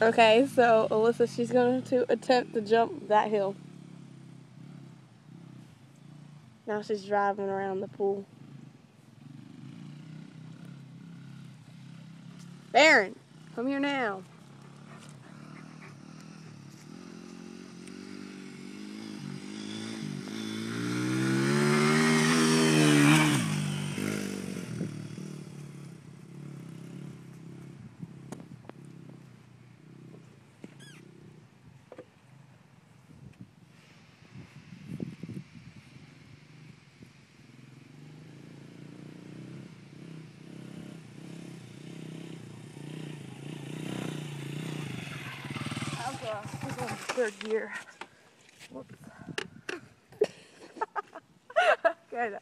Okay, so Alyssa, she's going to attempt to jump that hill. Now she's driving around the pool. Baron, come here now. We're going to third gear. Whoops. Okay.